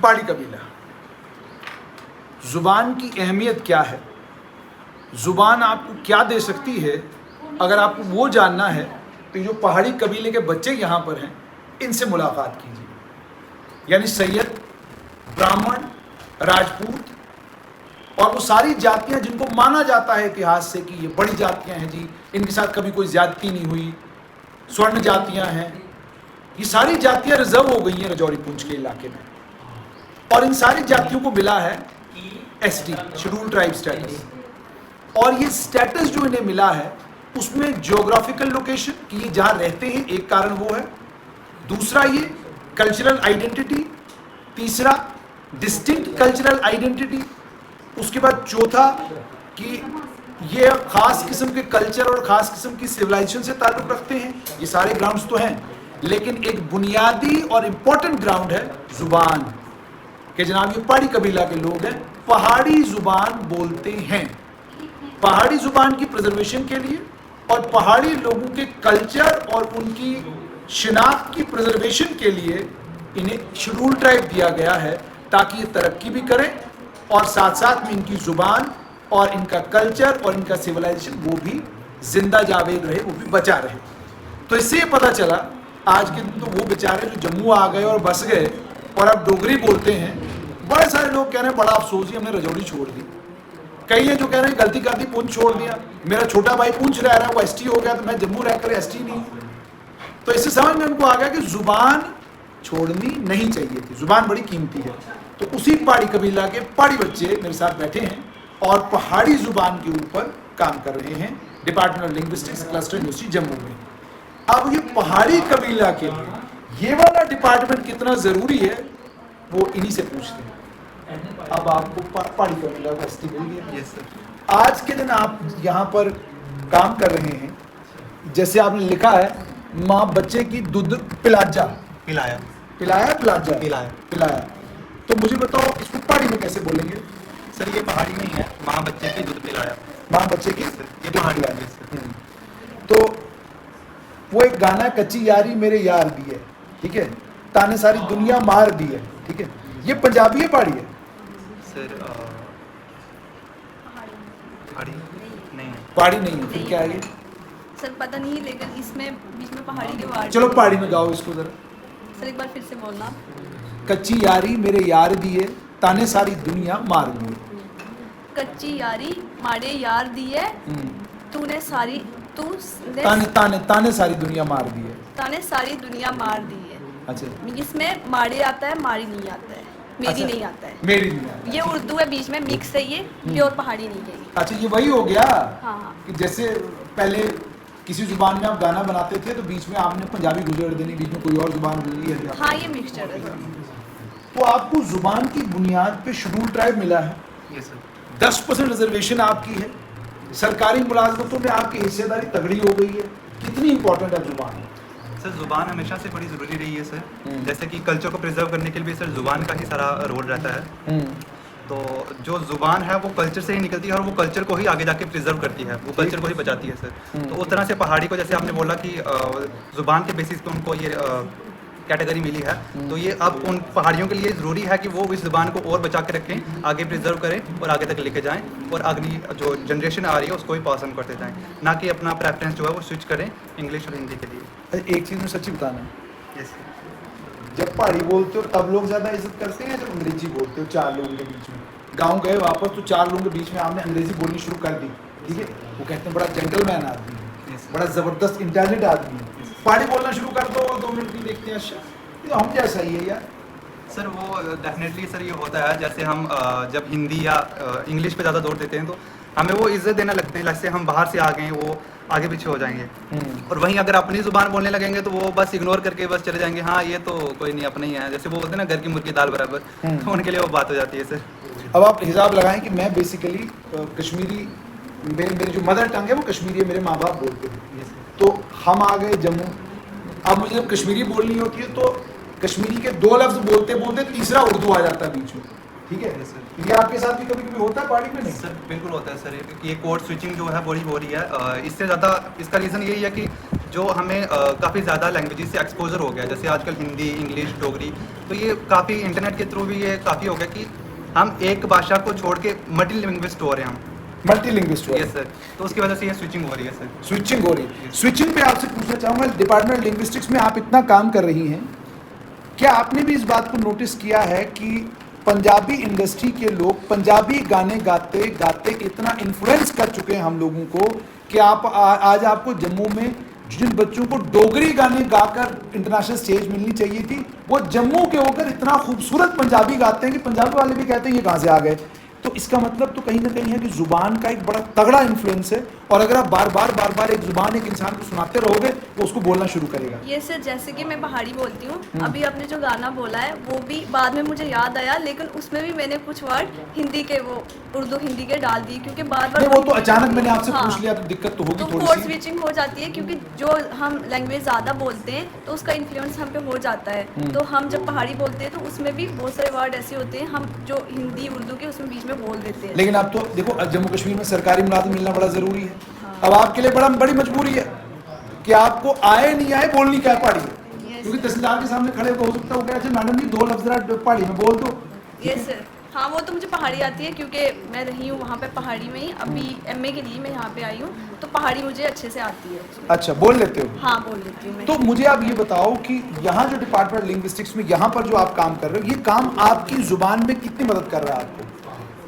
पहाड़ी कबीला, ज़ुबान की अहमियत क्या है, ज़ुबान आपको क्या दे सकती है, अगर आपको वो जानना है तो जो पहाड़ी कबीले के बच्चे यहाँ पर हैं इनसे मुलाकात कीजिए। यानी सैयद, ब्राह्मण, राजपूत और वो सारी जातियाँ जिनको माना जाता है इतिहास से कि ये बड़ी जातियाँ हैं जी, इनके साथ कभी कोई ज्यादती नहीं हुई, स्वर्ण जातियाँ हैं, ये सारी जातियाँ रिजर्व हो गई हैं राजौरी पुंछ के इलाके में। और इन सारी जातियों को मिला है एसटी, शेड्यूल ट्राइब स्टेटस। और ये स्टेटस जो इन्हें मिला है उसमें ज्योग्राफिकल लोकेशन कि ये जहाँ रहते हैं एक कारण वो है, दूसरा ये कल्चरल आइडेंटिटी, तीसरा डिस्टिंक्ट कल्चरल आइडेंटिटी, उसके बाद चौथा कि ये खास किस्म के कल्चर और खास किस्म की सिविलाइजेशन से ताल्लुक़ रखते हैं। ये सारे ग्राउंड्स तो हैं, लेकिन एक बुनियादी और इम्पोर्टेंट ग्राउंड है ज़ुबान कि जनाब ये पहाड़ी कबीला के लोग हैं, पहाड़ी ज़ुबान बोलते हैं। पहाड़ी ज़ुबान की प्रिजर्वेशन के लिए और पहाड़ी लोगों के कल्चर और उनकी शिनाख्त की प्रिजर्वेशन के लिए इन्हें शेड्यूल ट्राइब दिया गया है ताकि ये तरक्की भी करें और साथ साथ में इनकी ज़ुबान और इनका कल्चर और इनका सिविलाइजेशन वो भी जिंदा जावेद रहे, वो भी बचा रहे। तो इससे ये पता चला आज के दिन तो वो बेचारे जो जम्मू आ गए और बस गए और अब डोगरी बोलते हैं, बड़े सारे लोग कह रहे हैं बड़ा अफसोस ही हमने राजौरी छोड़ दी। कई हैं जो कह रहे हैं गलती कर दी, पुंछ छोड़ दिया, मेरा छोटा भाई पुंछ रह रहा है वो एसटी हो गया तो मैं जम्मू रहकर एसटी नहीं। तो इससे समझ में उनको आ गया कि ज़ुबान छोड़नी नहीं चाहिए थी, ज़ुबान बड़ी कीमती है। तो उसी पहाड़ी कबीला के पहाड़ी बच्चे मेरे साथ बैठे हैं और पहाड़ी ज़ुबान के ऊपर काम कर रहे हैं department of linguistics cluster university Jammu में। अब ये पहाड़ी कबीला के लिए ये वाला डिपार्टमेंट कितना ज़रूरी है वो इन्हीं से पूछते हैं। अब आपको पहाड़ी कबीला का एसटी मिल गया। Yes sir. आज के दिन आप यहाँ पर काम कर रहे हैं, जैसे आपने लिखा है माँ बच्चे की दूध पिलाजा, पिलाया पिलाया पिलाजा पिलाया पिलाया, तो मुझे बताओ इसको पहाड़ी में कैसे बोलेंगे? सर ये पहाड़ी नहीं है, माँ बच्चे की दूध पिलाया। माँ बच्चे की ये पहाड़ी है सर। तो वो एक गाना कच्ची यारी मेरे यार दी है, ठीक है, ताने सारी दुनिया मार दी है, ठीक है, ये पंजाबी है पहाड़ी है? सर पहाड़ी नहीं है। पहाड़ी नहीं है, फिर क्या है ये? सर पता नहीं, लेकिन इसमें बीच में पहाड़ी के वर्ड। चलो पहाड़ी में गाओ इसको जरा। सर एक बार फिर से बोलना। कच्ची यारी मेरे यार दी है, ताने सारी दुनिया मार दी है। कच्ची यारी मारे यार दी है, तूने सारी ताने ताने ताने सारी दुनिया मार दी है। ताने सारी दुनिया मार दी है। अच्छा, इसमें मारे आता है, मारी नहीं आता है, मेरी अच्छा, नहीं आता है। मेरी नहीं आता। ये उर्दू है, बीच में मिक्स है, ये प्योर पहाड़ी नहीं है। अच्छा, ये वही हो गया हाँ। कि जैसे पहले किसी जुबान में आप गाना बनाते थे तो बीच में आपने पंजाबी गुजर देनी, बीच में कोई और जुबान बोली है। हाँ, ये मिक्सचर है सर। तो आपको जुबान की बुनियाद पे शेड्यूल ट्राइब मिला है, यस सर। 10% रिजर्वेशन आपकी है, सरकारी मुलाजमतों में आपकी हिस्सेदारी तगड़ी हो गई है। कितनी इंपॉर्टेंट है जुबान? सर ज़ुबान हमेशा से बड़ी ज़रूरी रही है सर। जैसे कि कल्चर को प्रिजर्व करने के लिए सर ज़ुबान का ही सारा रोल रहता है। तो जो ज़ुबान है वो कल्चर से ही निकलती है और वो कल्चर को ही आगे जाके प्रिजर्व करती है, वो कल्चर को ही बचाती है सर। तो उस तरह से पहाड़ी को जैसे आपने बोला कि ज़ुबान के बेसिस पे उनको ये कैटेगरी मिली है, तो ये अब उन पहाड़ियों के लिए ज़रूरी है कि वो इस ज़ुबान को और बचा के रखें, आगे प्रिजर्व करें और आगे तक लेके जाएं और अगली जो जनरेशन आ रही है उसको भी पास ऑन करते जाएं, ना कि अपना प्रेफरेंस जो है वो स्विच करें इंग्लिश और हिंदी के लिए। एक चीज़ में सच्ची बताना, यस जब पहाड़ी बोलते हो तब लोग ज़्यादा इज्जत करते हैं जब अंग्रेजी बोलते हो चार लोगों के बीच में? गाँव गए वापस तो चार लोगों के बीच में आपने अंग्रेजी बोलनी शुरू कर दी, ठीक है, वो कहते हैं बड़ा जेंटलमैन आदमी है, बड़ा ज़बरदस्त इंटेलिजेंट आदमी है। पहाड़ी बोलना शुरू कर दो और 2 मिनट में देखते हैं अच्छा ये तो हम जैसा ही है यार। सर वो डेफिनेटली सर ये होता है, जैसे हम जब हिंदी या इंग्लिश पे ज़्यादा जोर देते हैं तो हमें वो इज्जत देना लगते हैं, जैसे हम बाहर से आ गए वो आगे पीछे हो जाएंगे। और वहीं अगर अपनी ज़ुबान बोलने लगेंगे तो वो बस इग्नोर करके बस चले जाएंगे, हाँ ये तो कोई नहीं अपना ही है, जैसे वो होते हैं ना घर की मुर्गी दाल बराबर, तो उनके लिए वो बात हो जाती है सर। अब आप हिसाब लगाएं कि मैं बेसिकली कश्मीरी, मेरी जो मदर टंग है वो कश्मीरी है, मेरे माँ बाप बोलते हैं, तो हम आ गए जम्मू। अब मुझे जब कश्मीरी बोलनी होती है तो कश्मीरी के 2 लफ्ज़ बोलते बोलते तीसरा उर्दू आ जाता है बीच में, ठीक है Yes, sir. ये आपके साथ भी कभी कभी होता है पहाड़ी में? नहीं सर बिल्कुल होता है सर, क्योंकि ये कोड स्विचिंग जो है बड़ी हो रही है। इससे ज़्यादा इसका रीज़न यही है कि जो हमें काफ़ी ज़्यादा लैंग्वेजेस से एक्सपोजर हो गया है, जैसे आजकल हिंदी, इंग्लिश, डोगरी, तो ये काफ़ी इंटरनेट के थ्रू भी ये काफ़ी हो गया कि हम एक भाषा को छोड़ के मल्टी लिंग्विस्ट हो रहे हैं हम। मल्टीलिंग्विस्ट यस सर, तो उसकी वजह से ये स्विचिंग हो रही है सर। स्विचिंग हो रही है। स्विचिंग पे आपसे पूछना चाहूँगा, डिपार्टमेंट लिंग्विस्टिक्स में आप इतना काम कर रही हैं, क्या आपने भी इस बात को नोटिस किया है कि पंजाबी इंडस्ट्री के लोग पंजाबी गाने गाते गाते इतना इन्फ्लुएंस कर चुके हैं हम लोगों को कि आज आपको जम्मू में जिन बच्चों को डोगरी गाने गाकर इंटरनेशनल स्टेज मिलनी चाहिए थी, वो जम्मू के होकर इतना खूबसूरत पंजाबी गाते हैं कि पंजाबी वाले भी कहते हैं ये कहाँ से आ गए। तो इसका मतलब तो कहीं ना कहीं है कि ज़ुबान का एक बड़ा तगड़ा इन्फ्लुएंस है, और अगर आप बार बार एक ज़ुबान एक इंसान को सुनाते रहोगे वो उसको बोलना शुरू करेगा। ये सर जैसे कि मैं पहाड़ी बोलती हूँ, अभी आपने जो गाना बोला है वो भी बाद में मुझे याद आया, लेकिन उसमें भी मैंने कुछ वर्ड हिंदी के, वो उर्दू हिंदी के डाल दिए, क्योंकि बार बार वो तो अचानक मैंने आपसे हाँ, पूछ लिया तो दिक्कत तो होगी तो थोड़ी कोड सी। स्विचिंग हो जाती है, क्योंकि जो हम लैंग्वेज ज़्यादा बोलते हैं तो उसका इन्फ्लुएंस हम पे हो जाता है। तो हम जब पहाड़ी बोलते हैं तो उसमें भी बहुत सारे वर्ड ऐसे होते हैं हम जो हिंदी उर्दू के उसमें बीच में बोल देते हैं। लेकिन अब तो देखो जम्मू कश्मीर में सरकारी मुलाजिम मिलना बड़ा ज़रूरी है। अब आपके लिए बड़ी मजबूरी है कि आपको आए नहीं आए बोलनी क्या है पहाड़ी में, क्योंकि तहसीलदार के सामने खड़े हो सकता है अच्छा मैडम जी 2 लफ्ज़ पहाड़ी में बोल दो। यस सर, हाँ वो तो मुझे पहाड़ी आती है, क्योंकि मैं रही हूँ वहाँ पे पहाड़ी में ही। अभी एमए के लिए मैं यहाँ पे आई हूँ, तो पहाड़ी मुझे अच्छे से आती है। अच्छा बोल लेते हो? हाँ बोल लेती हूँ मैं। तो मुझे आप ये बताओ कि यहाँ जो डिपार्टमेंट लिंग्विस्टिक्स में यहाँ पर जो आप काम कर रहे हो, ये काम आपकी ज़ुबान में कितनी मदद कर रहा है आपको?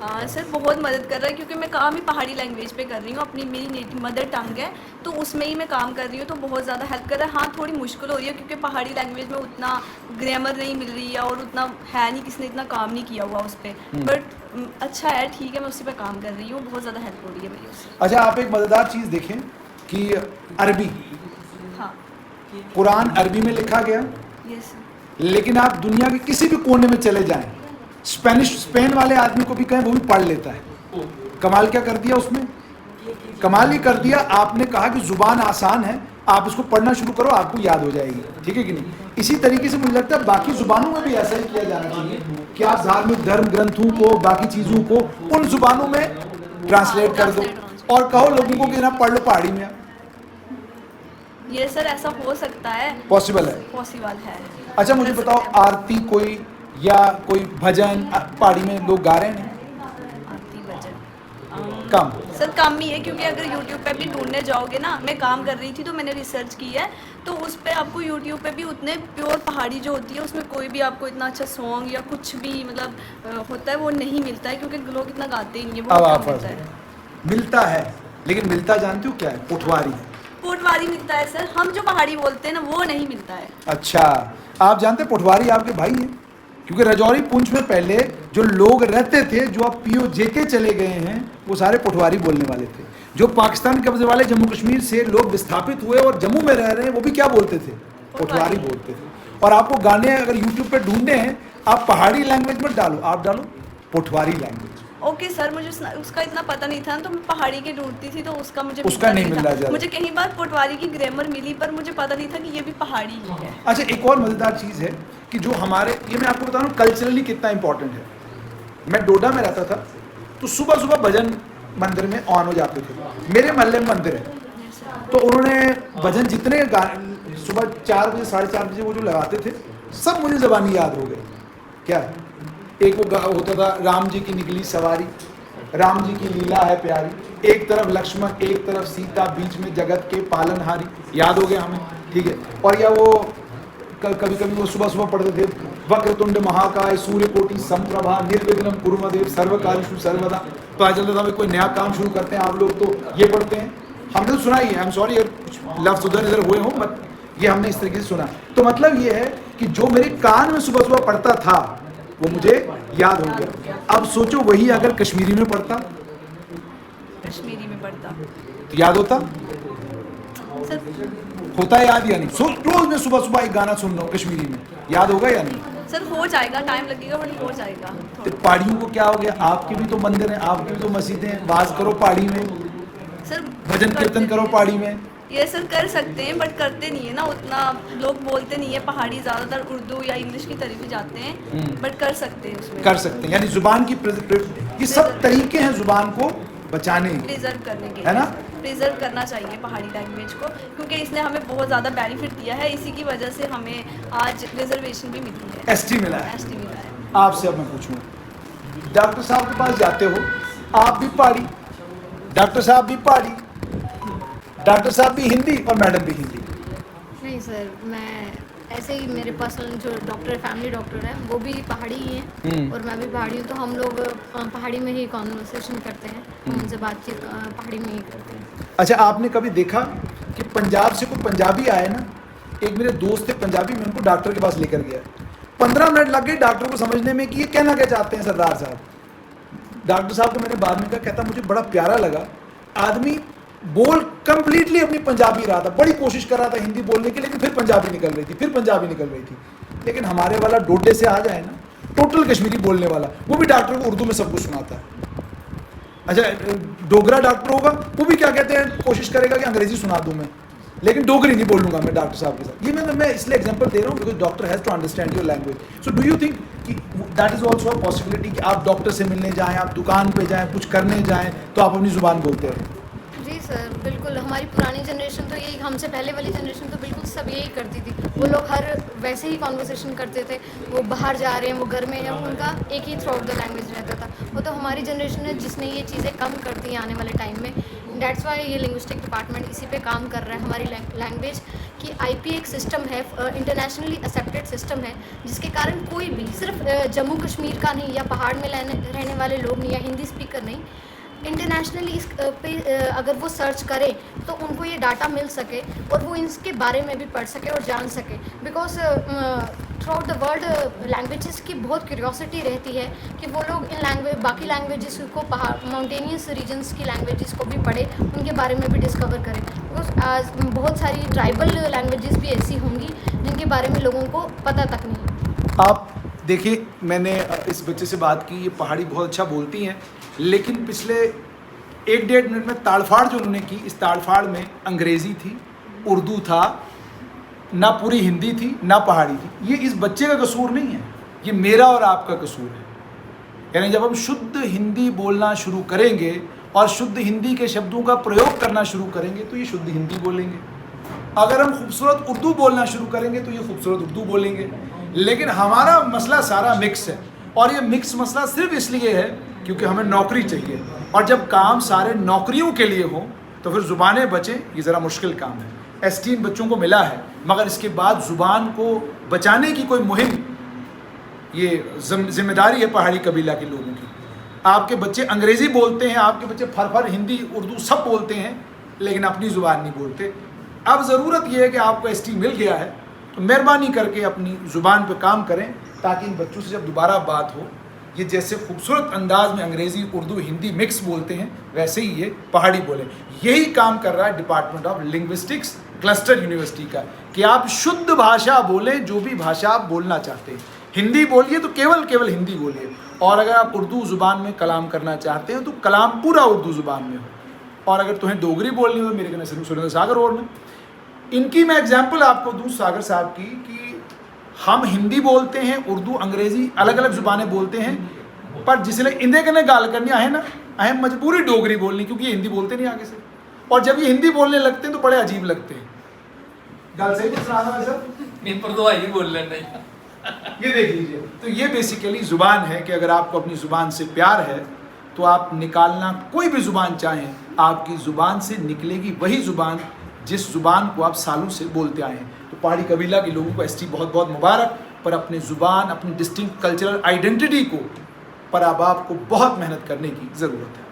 हाँ सर बहुत मदद कर रहा है, क्योंकि मैं काम ही पहाड़ी लैंग्वेज पे कर रही हूँ, अपनी मेरी नेटिव मदर टंग है तो उसमें ही मैं काम कर रही हूँ, तो बहुत ज़्यादा हेल्प कर रहा है। हाँ थोड़ी मुश्किल हो रही है, क्योंकि पहाड़ी लैंग्वेज में उतना ग्रामर नहीं मिल रही है और उतना है नहीं, किसी ने इतना काम नहीं किया हुआ उस पर, बट अच्छा है, ठीक है, मैं उसी पर काम कर रही हूँ, बहुत ज़्यादा हेल्प हो रही है मेरी उससे। अच्छा आप एक मज़ेदार चीज़ देखें कि अरबी, हाँ कुरान अरबी में लिखा गया, यस लेकिन आप दुनिया के किसी भी कोने में चले जाएं, स्पेन वाले आदमी को भी कहें वो भी पढ़ लेता है। कमाल क्या कर दिया उसमें? कमाल ही कर दिया। आपने कहा कि ज़ुबान आसान है, आप इसको पढ़ना शुरू करो आपको याद हो जाएगी, ठीक है कि नहीं? इसी तरीके से मुझे लगता है बाकी ज़ुबानों में भी ऐसा ही किया जाना चाहिए कि आप धार्मिक धर्म ग्रंथों को, बाकी चीज़ों को उन ज़ुबानों में ट्रांसलेट कर दो और कहो लोगों को कि ना पढ़ लो पहाड़ी में। ये सर ऐसा हो सकता है, पॉसिबल है? पॉसिबल है। अच्छा मुझे बताओ, आरती कोई या कोई भजन पहाड़ी में लोग गा रहे हैं? आरती भजन कम सर कम ही है, क्योंकि अगर यूट्यूब पे भी ढूंढने जाओगे ना, मैं काम कर रही थी तो मैंने रिसर्च की है, तो उस पे आपको यूट्यूब पे भी उतने प्योर पहाड़ी जो होती है उसमें कोई भी आपको इतना अच्छा सॉन्ग या कुछ भी मतलब होता है वो नहीं मिलता है, क्योंकि लोग इतना गाते ही नहीं है, अब वो आप कम मिलता है। मिलता है, लेकिन मिलता जानते हो क्या है? पोठवारी। पोटवारी मिलता है सर, हम जो पहाड़ी बोलते हैं ना वो नहीं मिलता है। अच्छा आप जानते हैं पोठवारी आपके भाई हैं? क्योंकि राजौरी पुंछ में पहले जो लोग रहते थे, जो अब पीओ जेके चले गए हैं, वो सारे पोठवारी बोलने वाले थे। जो पाकिस्तान के कब्जे वाले जम्मू कश्मीर से लोग विस्थापित हुए और जम्मू में रह रहे हैं, वो भी क्या बोलते थे? पोठवारी बोलते थे। और आपको गाने अगर यूट्यूब पे ढूंढने हैं, आप पहाड़ी लैंग्वेज में डालो, आप डालो पोठवारी लैंग्वेज। ओके सर, मुझे उसका इतना पता नहीं था, तो मैं पहाड़ी की ढूंढती थी तो उसका मुझे उसका नहीं मिल रहा था। मुझे कहीं बार पोटवारी की ग्रामर मिली, पर मुझे पता नहीं था कि ये भी पहाड़ी ही है। अच्छा एक और मज़ेदार चीज़ है कि जो हमारे, ये मैं आपको बता रहा हूँ कल्चरली कितना इंपॉर्टेंट है। मैं डोडा में रहता था तो सुबह सुबह भजन मंदिर में ऑन हो जाते थे। मेरे मोहल्ले में मंदिर है, तो उन्होंने भजन जितने सुबह 4 बजे 4:30 बजे वो जो लगाते थे, सब मुझे ज़बानी याद हो गए। क्या है? एक वो होता था, राम जी की निकली सवारी, राम जी की लीला है प्यारी, एक तरफ लक्ष्मण एक तरफ सीता, बीच में जगत के पालनहारी, याद हो गया हमें, ठीक है। और या वो कभी कभी वो सुबह सुबह पढ़ते थे, वक्रतुंड महाकाय सूर्यकोटि समप्रभा निर्विघ्नं कुरु मे देव सर्वकार्येषु सर्वदा। तो आज चलता था कोई नया काम शुरू करते हैं, आप लोग तो ये पढ़ते हैं, हमने तो सुना ही है, आई एम सॉरी अगर कुछ लफ्ज़ उधर इधर हुए हों, मत, ये हमने इस तरीके से सुना। तो मतलब ये है कि जो मेरे कान में सुबह सुबह पढ़ता था वो मुझे याद हो गया। अब सोचो वही अगर कश्मीरी में पढ़ता, कश्मीरी में पढ़ता तो याद होता? सर, होता है याद या नहीं? रोज में सुबह सुबह एक गाना सुन रहा हूँ कश्मीरी में, याद होगा या नहीं? सर हो जाएगा, टाइम लगेगा बट हो जाएगा। तो पहाड़ियों को क्या हो गया? आपके भी तो मंदिर हैं, आपकी भी तो मस्जिदें हैं, बाज करो पहाड़ी में, सर भजन कीर्तन करो पहाड़ी में, ये सर कर सकते हैं बट करते नहीं है ना उतना, लोग बोलते नहीं है पहाड़ी, ज़्यादातर उर्दू या इंग्लिश की तरफ ही जाते हैं, बट कर सकते हैं उसमें। कर सकते हैं, यानी जुबान की ये सब तरीके हैं जुबान को बचाने के, प्रिजर्व करने के, है ना? प्रिजर्व करना चाहिए पहाड़ी लैंग्वेज को, क्योंकि इसने हमें बहुत ज़्यादा बेनिफिट दिया है। इसी की वजह से हमें आज रिजर्वेशन भी मिली है, एसटी मिला है। एसटी मिला है। आपसे अब मैं पूछूं, डॉक्टर साहब के पास जाते हो, आप भी पहाड़ी, डॉक्टर साहब भी पहाड़ी, डॉक्टर साहब भी हिंदी और मैडम भी हिंदी? नहीं सर, मैं ऐसे ही, मेरे पर्सनल जो डॉक्टर है, फैमिली डॉक्टर है, वो भी पहाड़ी ही हैं और मैं भी पहाड़ी हूँ, तो हम लोग पहाड़ी में ही कॉन्वर्सेशन करते हैं, हम उनसे बातचीत पहाड़ी में ही करते हैं। अच्छा, आपने कभी देखा कि पंजाब से कोई पंजाबी आए ना, एक मेरे दोस्त थे पंजाबी, मैं उनको डॉक्टर के पास लेकर गया, 15 मिनट लग गए डॉक्टर को समझने में कि ये कहना क्या चाहते हैं सरदार साहब। डॉक्टर साहब को मैंने बाद में कहा, कहता मुझे बड़ा प्यारा लगा, आदमी बोल कंप्लीटली अपनी पंजाबी रहा था, बड़ी कोशिश कर रहा था हिंदी बोलने की, लेकिन फिर पंजाबी निकल रही थी, फिर पंजाबी निकल रही थी। लेकिन हमारे वाला डोडे से आ जाए ना, टोटल कश्मीरी बोलने वाला, वो भी डॉक्टर को उर्दू में सब कुछ सुनाता है। अच्छा, डोगरा डॉक्टर होगा, वो भी क्या कहते हैं, कोशिश करेगा कि अंग्रेजी सुना दूं मैं, लेकिन डोगरी नहीं बोलूंगा मैं डॉक्टर साहब के साथ। ये मैं इसलिए एग्जांपल दे रहा हूँ because doctor has to understand your language. So do you think कि that is also a possibility कि आप डॉक्टर से मिलने जाएं, आप दुकान पे जाएं, कुछ करने जाएं, तो आप अपनी जुबान बोलते रहें? जी सर, बिल्कुल। हमारी पुरानी जनरेशन तो यही, हमसे पहले वाली जनरेशन तो बिल्कुल सब यही करती थी। वो लोग हर वैसे ही कॉन्वर्सेशन करते थे, वो बाहर जा रहे हैं, वो घर में हैं, उनका एक ही थ्रू आउट द लैंग्वेज रहता था। वो तो हमारी जनरेशन है जिसने ये चीज़ें कम कर दी आने वाले टाइम में। डेट्स वाई ये लिंग्विस्टिक डिपार्टमेंट इसी पे काम कर रहा है, हमारी लैंग्वेज की। IP एक सिस्टम है, इंटरनेशनली एक्सेप्टेड सिस्टम है, जिसके कारण कोई भी, सिर्फ जम्मू कश्मीर का नहीं या पहाड़ में रहने वाले लोग नहीं या हिंदी स्पीकर नहीं, इंटरनेशनली इस पे अगर वो सर्च करें तो उनको ये डाटा मिल सके और वो इसके बारे में भी पढ़ सके और जान सके। Because through out the world languages की बहुत क्यूरियोसिटी रहती है कि वो लोग इन बाकी लैंग्वेजेस को, माउंटेनियस रीजन्स की लैंग्वेजेस को भी पढ़े, उनके बारे में भी डिस्कवर करें। आज बहुत सारी ट्राइबल लैंग्वेजेस भी ऐसी होंगी जिनके बारे में लोगों को पता तक नहीं। आप देखिए, मैंने इस बच्चे से बात की, ये पहाड़ी बहुत अच्छा बोलती हैं, लेकिन पिछले 1-1.5 मिनट में ताड़फाड़ जो उन्होंने की, इस ताड़फाड़ में अंग्रेज़ी थी, उर्दू था, ना पूरी हिंदी थी, ना पहाड़ी थी। ये इस बच्चे का कसूर नहीं है, ये मेरा और आपका कसूर है। यानी जब हम शुद्ध हिंदी बोलना शुरू करेंगे और शुद्ध हिंदी के शब्दों का प्रयोग करना शुरू करेंगे तो ये शुद्ध हिंदी बोलेंगे। अगर हम खूबसूरत उर्दू बोलना शुरू करेंगे तो ये खूबसूरत उर्दू बोलेंगे। लेकिन हमारा मसला सारा मिक्स है, और ये मिक्स मसला सिर्फ इसलिए है क्योंकि हमें नौकरी चाहिए, और जब काम सारे नौकरियों के लिए हो तो फिर ज़ुबानें बचें, ये ज़रा मुश्किल काम है। ST इन बच्चों को मिला है, मगर इसके बाद ज़ुबान को बचाने की कोई मुहिम, ये जिम्मेदारी है पहाड़ी कबीला के लोगों की। आपके बच्चे अंग्रेज़ी बोलते हैं, आपके बच्चे फर हिंदी उर्दू सब बोलते हैं, लेकिन अपनी ज़ुबान नहीं बोलते। अब ज़रूरत यह है कि आपको ST मिल गया है तो मेहरबानी करके अपनी ज़ुबान पर काम करें, ताकि इन बच्चों से जब दोबारा बात हो, ये जैसे खूबसूरत अंदाज में अंग्रेज़ी उर्दू हिंदी मिक्स बोलते हैं, वैसे ही ये पहाड़ी बोले। यही काम कर रहा है department of linguistics cluster university का, कि आप शुद्ध भाषा बोलें, जो भी भाषा आप बोलना चाहते हैं। हिंदी बोलिए तो केवल हिंदी बोलिए, और अगर आप उर्दू ज़ुबान में कलाम करना चाहते हैं तो कलाम पूरा उर्दू ज़ुबान में हो। और अगर तुम्हें डोगरी बोलनी हो तो मेरे कहने से सुरेंद्र सागर और में। इनकी मैं एग्जाम्पल आपको दूँ सागर साहब की, कि हम हिंदी बोलते हैं, उर्दू अंग्रेज़ी अलग अलग ज़ुबानें बोलते हैं, पर जिसने इंदे कने गाल करनी है ना, अहम मजबूरी डोगरी बोलनी, क्योंकि ये हिंदी बोलते नहीं आगे से, और जब ये हिंदी बोलने लगते हैं तो बड़े अजीब लगते हैं। गाल सही कुछ सुना था सर? नहीं, पर तो आई बोल लेना। ये देख लीजिए, तो ये बेसिकली ज़ुबान है कि अगर आपको अपनी ज़ुबान से प्यार है तो आप निकालना कोई भी ज़ुबान चाहें, आपकी ज़ुबान से निकलेगी वही ज़ुबान जिस ज़ुबान को आप सालों से बोलते आए हैं। तो पहाड़ी कबीला के लोगों को ST बहुत बहुत मुबारक, पर अपनी ज़ुबान, अपनी डिस्टिंक्ट कल्चरल आइडेंटिटी को पर अब आपको बहुत मेहनत करने की ज़रूरत है।